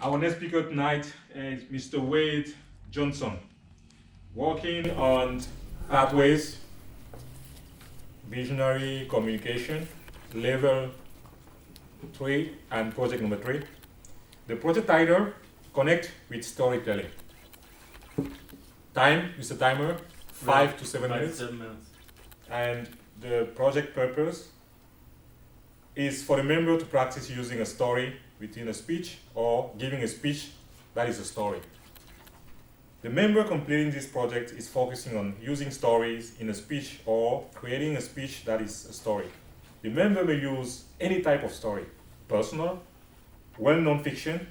Our next speaker tonight is Mr. Wade Johnson, working on Pathways, Visionary Communication, Level 3 and Project number 3. The project title, Connect with Storytelling. Time, Mr. Timer, 5 to 7 minutes. 7 minutes. And the project purpose is for the member to practice using a story within a speech or giving a speech that is a story. The member completing this project is focusing on using stories in a speech or creating a speech that is a story. The member may use any type of story, personal, well-known fiction,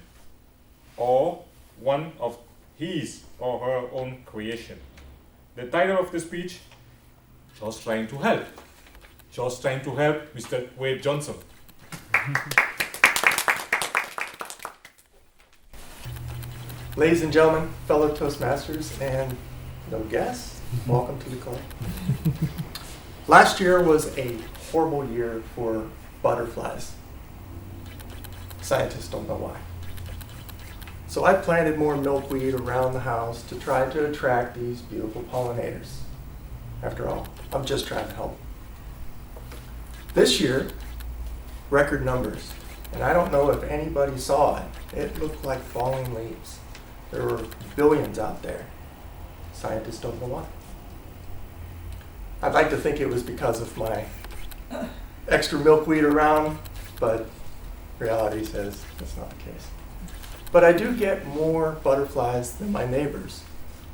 or one of his or her own creation. The title of the speech, Just Trying to Help. Just Trying to Help, Mr. Wade Johnson. Ladies and gentlemen, fellow Toastmasters, and no guests, welcome to the club. Last year was a horrible year for butterflies. Scientists don't know why. So I planted more milkweed around the house to try to attract these beautiful pollinators. After all, I'm just trying to help. This year, record numbers. And I don't know if anybody saw it. It looked like falling leaves. There were billions out there. Scientists don't know why. I'd like to think it was because of my extra milkweed around, but reality says that's not the case. But I do get more butterflies than my neighbors,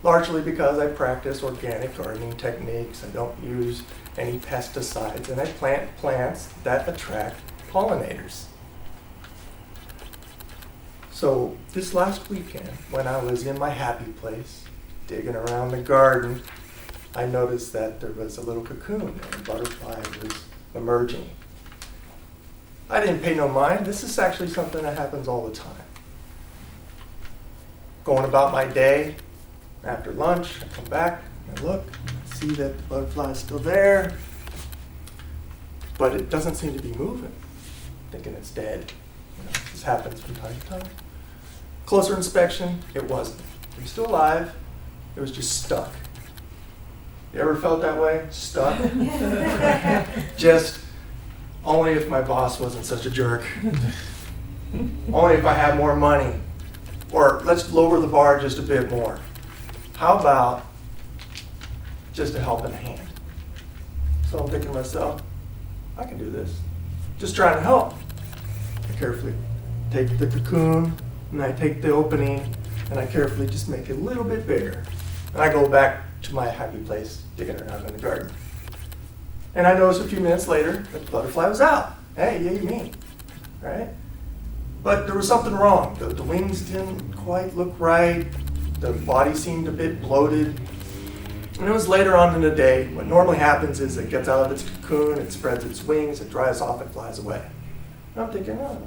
largely because I practice organic gardening techniques. I don't use any pesticides, and I plant plants that attract pollinators. So this last weekend, when I was in my happy place, digging around the garden, I noticed that there was a little cocoon and a butterfly was emerging. I didn't pay no mind. This is actually something that happens all the time. Going about my day, after lunch, I come back, I look, I see that the butterfly is still there, but it doesn't seem to be moving. Thinking it's dead. This happens from time to time. Closer inspection, it wasn't. It was still alive, it was just stuck. You ever felt that way? Stuck? Just only if my boss wasn't such a jerk. Only if I had more money. Or let's lower the bar just a bit more. How about just a helping hand? So I'm thinking to myself, I can do this. Just trying to help. I carefully take the cocoon, and I take the opening, and I carefully just make it a little bit bigger. And I go back to my happy place, digging around in the garden. And I notice a few minutes later that the butterfly was out. Hey, yay me, right? But there was something wrong. The wings didn't quite look right. The body seemed a bit bloated. And it was later on in the day. What normally happens is it gets out of its cocoon, it spreads its wings, it dries off, it flies away. And I'm thinking, oh,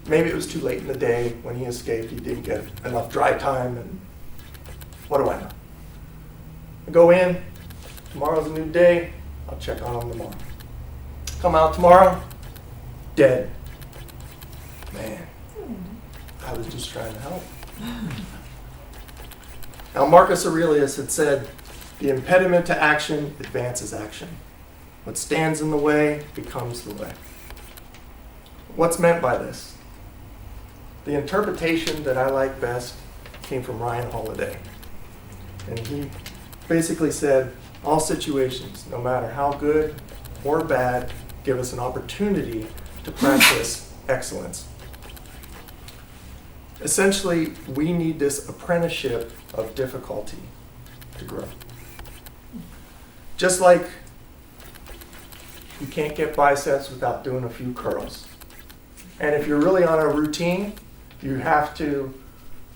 maybe it was too late in the day when he escaped. He didn't get enough dry time, and what do I know? I go in, tomorrow's a new day, I'll check on him tomorrow. Come out tomorrow, dead. Man, I was just trying to help. Now, Marcus Aurelius had said, the impediment to action advances action. What stands in the way becomes the way. What's meant by this? The interpretation that I like best came from Ryan Holiday. And he basically said, all situations, no matter how good or bad, give us an opportunity to practice excellence. Essentially, we need this apprenticeship of difficulty to grow. Just like you can't get biceps without doing a few curls. And if you're really on a routine, you have to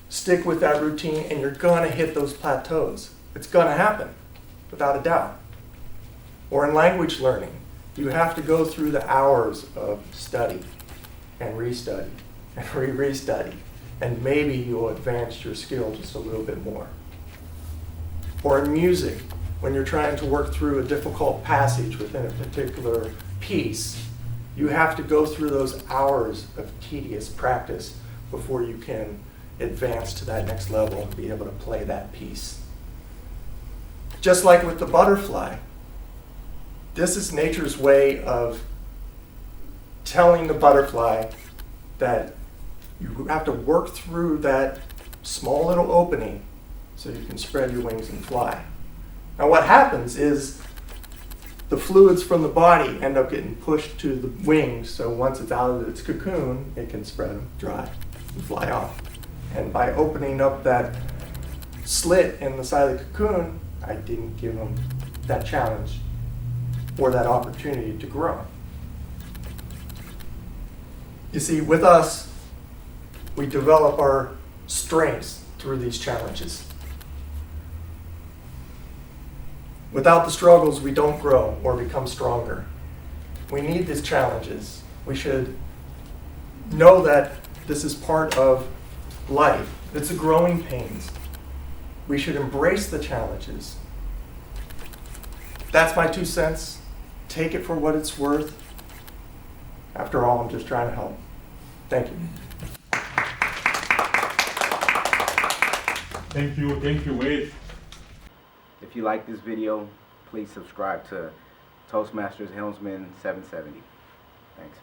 stick with that routine and you're gonna hit those plateaus. It's gonna happen, without a doubt. Or in language learning, you have to go through the hours of study and restudy and re-restudy. And maybe you'll advance your skill just a little bit more. Or in music, when you're trying to work through a difficult passage within a particular piece, you have to go through those hours of tedious practice before you can advance to that next level and be able to play that piece. Just like with the butterfly, this is nature's way of telling the butterfly that you have to work through that small little opening so you can spread your wings and fly. Now what happens is the fluids from the body end up getting pushed to the wings, so once it's out of its cocoon, it can spread them dry and fly off. And by opening up that slit in the side of the cocoon, I didn't give them that challenge or that opportunity to grow. You see, with us, we develop our strengths through these challenges. Without the struggles, we don't grow or become stronger. We need these challenges. We should know that this is part of life. It's the growing pains. We should embrace the challenges. That's my 2 cents. Take it for what it's worth. After all, I'm just trying to help. Thank you. Thank you, Wade. If you like this video, please subscribe to Toastmasters Helmsman 770. Thanks.